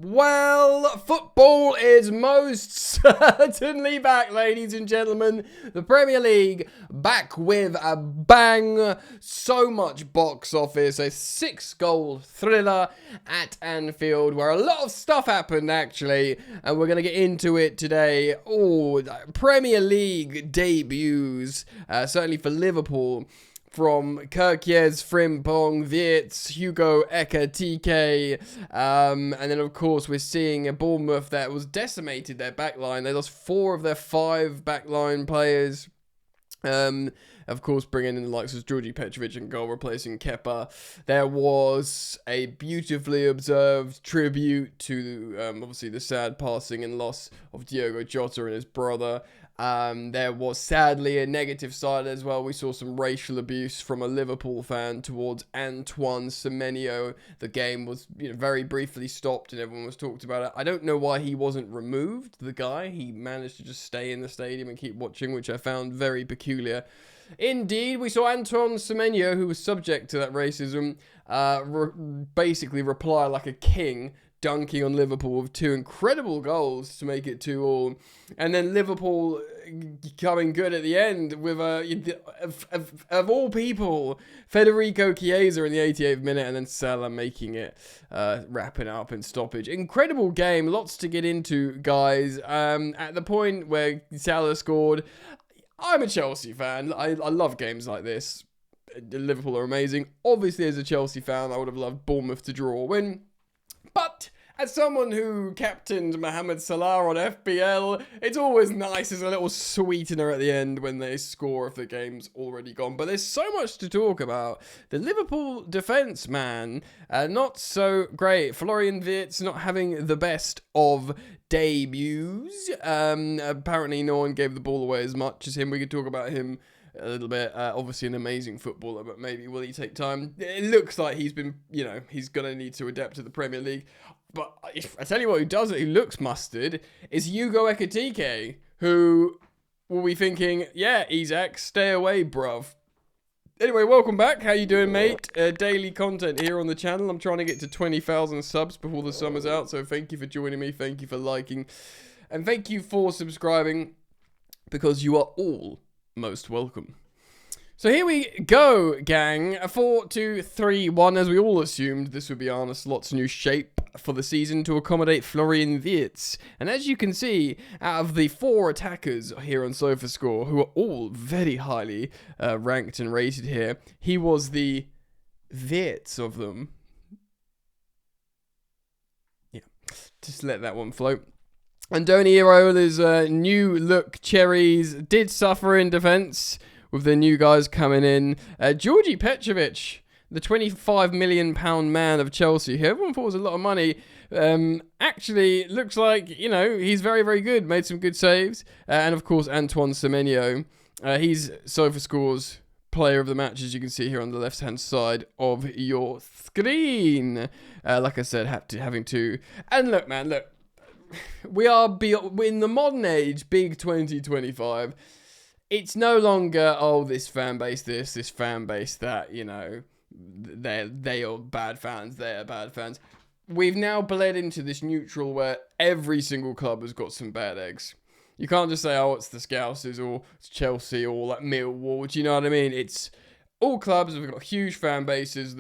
Well, football is most certainly back, ladies and gentlemen. The Premier League back with a bang. So much box office. A 6-goal thriller at Anfield where a lot of stuff happened, actually. And we're going to get into it today. Oh, Premier League debuts, certainly for Liverpool. From Kirkiez, Frimpong, Wirtz, Hugo Ekitike, and then of course we're seeing a Bournemouth that was decimated their backline. They lost 4 of their 5 backline players. Of course, bringing in the likes of Georgi Petrovic and goal, replacing Kepa. There was a beautifully observed tribute to, obviously, the sad passing and loss of Diogo Jota and his brother. There was sadly a negative side as well. We saw some racial abuse from a Liverpool fan towards Antoine Semenyo. The game was very briefly stopped and everyone was talked about it. I don't know why he wasn't removed, the guy. He managed to just stay in the stadium and keep watching, which I found very peculiar. Indeed, we saw Antoine Semenyo, who was subject to that racism, basically reply like a king, dunking on Liverpool with 2 incredible goals to make it 2-2. And then Liverpool coming good at the end with, of all people, Federico Chiesa in the 88th minute, and then Salah making it, wrapping up in stoppage. Incredible game, lots to get into, guys. At the point where Salah scored, I'm a Chelsea fan. I love games like this. Liverpool are amazing. Obviously, as a Chelsea fan, I would have loved Bournemouth to draw or win. But as someone who captained Mohamed Salah on FPL, it's always nice as a little sweetener at the end when they score if the game's already gone. But there's so much to talk about. The Liverpool defence, man, not so great. Florian Wirtz not having the best of debuts. Apparently no one gave the ball away as much as him. We could talk about him a little bit. Obviously an amazing footballer, but maybe will he take time? It looks like he's been, he's going to need to adapt to the Premier League. But if I tell you what, who does it, who looks mustard, is Hugo Ekitike, who will be thinking, yeah, Isaac, stay away, bruv. Anyway, welcome back. How you doing, mate? Daily content here on the channel. I'm trying to get to 20,000 subs before the summer's out, so thank you for joining me. Thank you for liking. And thank you for subscribing, because you are all most welcome. So here we go, gang. 4-2-3-1, as we all assumed this would be Arne Slot's new shape for the season to accommodate Florian Wirtz. And as you can see, out of the 4 attackers here on SofaScore, who are all very highly ranked and rated here, he was the Wirtz of them. Yeah, just let that one float. Andoni Iraola's new look cherries did suffer in defence with the new guys coming in. Georgi Petrovic, the £25 million man of Chelsea, who everyone thought was a lot of money, actually looks like, he's very, very good. Made some good saves. And of course, Antoine Semenyo. He's SofaScore's player of the match, as you can see here on the left-hand side of your screen. Like I said, having to. And look, man, look. We are in the modern age, big 2025. It's no longer, this fan base this fan base that, they are bad fans, they are bad fans. We've now bled into this neutral where every single club has got some bad eggs. You can't just say, it's the Scousers or it's Chelsea or like Millwall. Do you know what I mean? It's all clubs have got huge fan bases.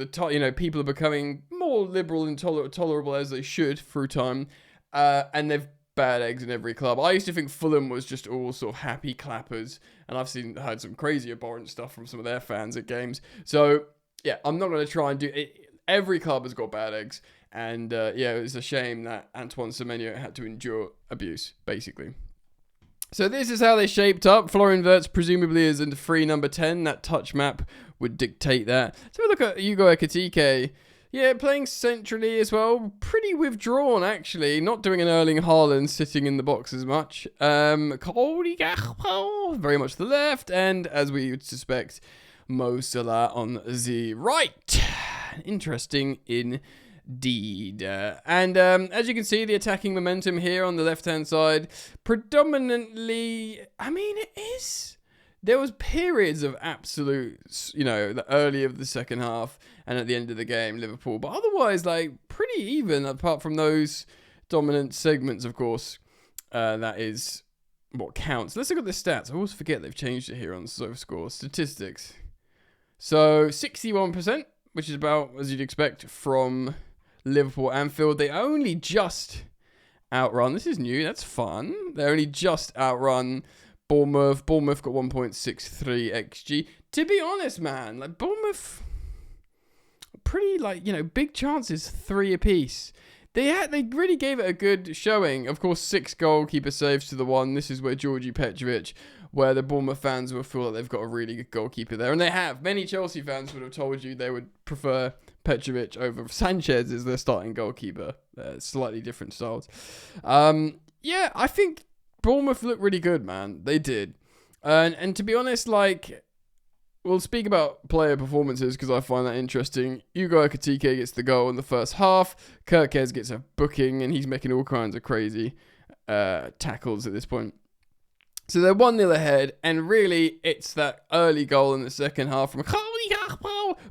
People are becoming more liberal and tolerable as they should through time. And they've bad eggs in every club. I used to think Fulham was just all sort of happy clappers, and I've heard some crazy abhorrent stuff from some of their fans at games. So yeah, I'm not going to try and do it. Every club has got bad eggs, and it was a shame that Antoine Semenyo had to endure abuse, basically. So this is how they shaped up. Florian Wirtz presumably is in the free number 10. That touch map would dictate that. So look at Hugo Ekitike. Yeah, playing centrally as well. Pretty withdrawn, actually. Not doing an Erling Haaland sitting in the box as much. Cody Gakpo, very much to the left. And as we would suspect, Mo Salah on the right. Interesting indeed. And as you can see, the attacking momentum here on the left-hand side, predominantly, it is. There was periods of absolutes, the early of the second half and at the end of the game, Liverpool. But otherwise, pretty even, apart from those dominant segments, of course, that is what counts. Let's look at the stats. I always forget they've changed it here on SofaScore. Statistics. So 61%, which is about as you'd expect from Liverpool Anfield. They only just outrun. This is new. That's fun. They only just outrun Bournemouth. Bournemouth got 1.63 XG. To be honest, man, like Bournemouth, pretty big chances, 3 apiece. They really gave it a good showing. Of course, 6 goalkeeper saves to the 1. This is where Georgi Petrovic, where the Bournemouth fans will feel like they've got a really good goalkeeper there. And they have. Many Chelsea fans would have told you they would prefer Petrovic over Sanchez as their starting goalkeeper. Slightly different styles. Yeah, I think Bournemouth looked really good, man. They did. And to be honest, we'll speak about player performances because I find that interesting. Hugo Ekitike gets the goal in the first half. Kirkes gets a booking and he's making all kinds of crazy tackles at this point. So they're 1-0 ahead, and really it's that early goal in the second half from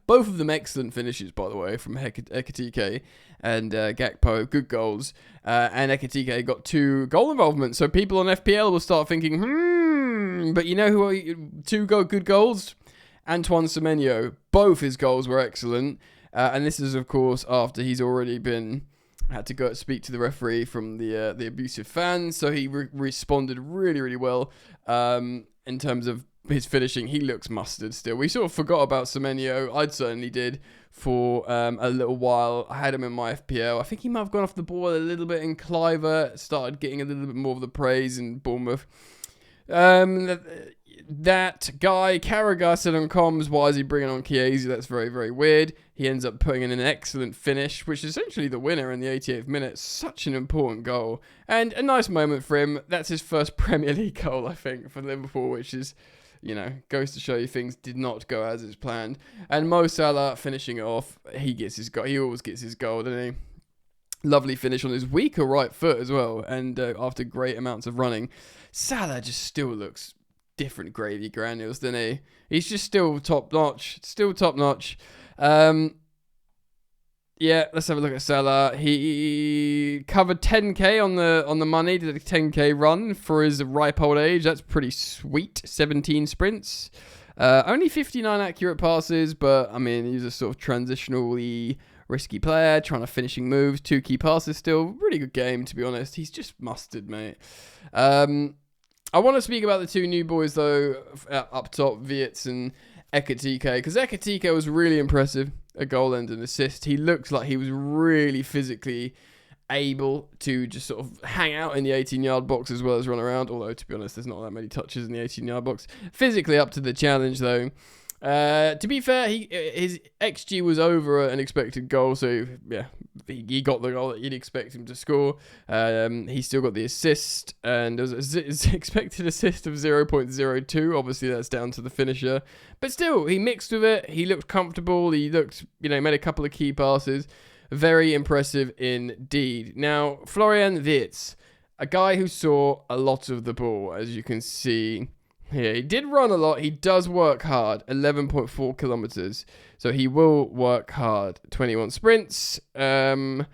both of them excellent finishes, by the way, from Ekitike and Gakpo. Good goals. And Ekitike got 2 goal involvements. So people on FPL will start thinking, but you know who are 2 good goals? Antoine Semenyo. Both his goals were excellent. And this is, of course, after he's already had to go speak to the referee from the abusive fans. So he responded really, really well in terms of his finishing. He looks mustard still. We sort of forgot about Semenyo. I certainly did for a little while. I had him in my FPL. I think he might have gone off the ball a little bit in Cliver. Started getting a little bit more of the praise in Bournemouth. That guy, Carragher, said on comms, why is he bringing on Chiesa? That's very, very weird. He ends up putting in an excellent finish, which is essentially the winner in the 88th minute. Such an important goal. And a nice moment for him. That's his first Premier League goal, I think, for Liverpool, which is, goes to show you things did not go as is planned. And Mo Salah finishing it off. He gets his goal. He always gets his goal, doesn't he? Lovely finish on his weaker right foot as well. And after great amounts of running, Salah just still looks different gravy granules, doesn't he? He's just still top notch. Yeah, let's have a look at Salah. He covered 10k on the money. Did a 10k run for his ripe old age. That's pretty sweet. 17 sprints. Only 59 accurate passes, but I mean, he's a sort of transitionally risky player, trying to finishing moves. 2 key passes still. Really good game, to be honest. He's just mustard, mate. I want to speak about the 2 new boys, though, up top, Wirtz and Ekitike, because Ekitike was really impressive, a goal and an assist. He looked like he was really physically able to just sort of hang out in the 18-yard box as well as run around, although, to be honest, there's not that many touches in the 18-yard box. Physically up to the challenge, though. To be fair, his XG was over an expected goal, so yeah, he got the goal that you'd expect him to score. He still got the assist, and there was an expected assist of 0.02. Obviously, that's down to the finisher, but still, he mixed with it. He looked comfortable. He looked, made a couple of key passes. Very impressive indeed. Now, Florian Wirtz, a guy who saw a lot of the ball, as you can see. Yeah, he did run a lot. He does work hard. 11.4 kilometers. So he will work hard. 21 sprints. 70%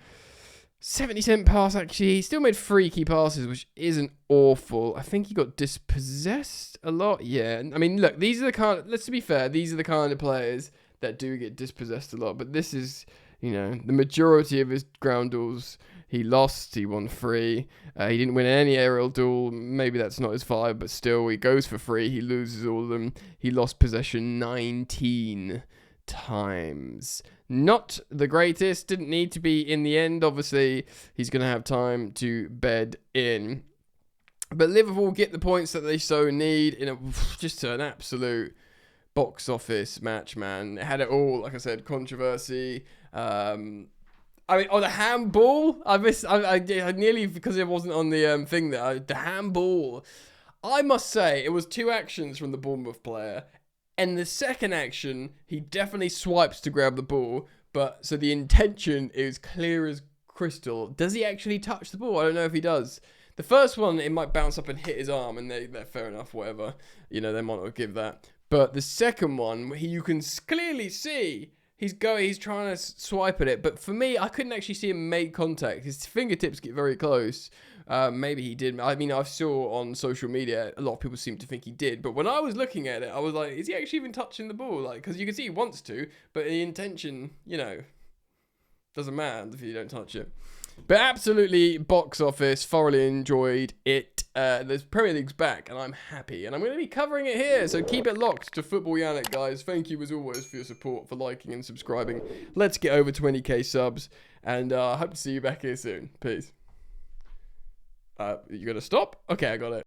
pass, actually. He still made 3 key passes, which isn't awful. I think he got dispossessed a lot. Yeah. I mean, look, these are the kind of, let's be fair, these are the kind of players that do get dispossessed a lot. But this is, the majority of his ground duels he lost. He won 3. He didn't win any aerial duel. Maybe that's not his vibe, but still, he goes for 3. He loses all of them. He lost possession 19 times. Not the greatest. Didn't need to be in the end. Obviously, he's going to have time to bed in. But Liverpool get the points that they so need in just an absolute box office match, man. It had it all. Like I said, controversy. The handball, I nearly, because it wasn't on the thing there, the handball, I must say, it was 2 actions from the Bournemouth player, and the second action, he definitely swipes to grab the ball, but, so the intention is clear as crystal. Does he actually touch the ball? I don't know if he does. The first one, it might bounce up and hit his arm, and they're fair enough, whatever, they might not give that. But the second one, you can clearly see He's trying to swipe at it, but for me, I couldn't actually see him make contact. His fingertips get very close. Maybe he did. I mean, I saw on social media, a lot of people seem to think he did, but when I was looking at it, I was like, is he actually even touching the ball? Like, because you can see he wants to, but the intention, doesn't matter if you don't touch it. But absolutely, box office, thoroughly enjoyed it. The Premier League's back, and I'm happy. And I'm going to be covering it here, so keep it locked to Football Yannick, guys. Thank you, as always, for your support, for liking and subscribing. Let's get over 20k subs, and I hope to see you back here soon. Peace. You got to stop? Okay, I got it.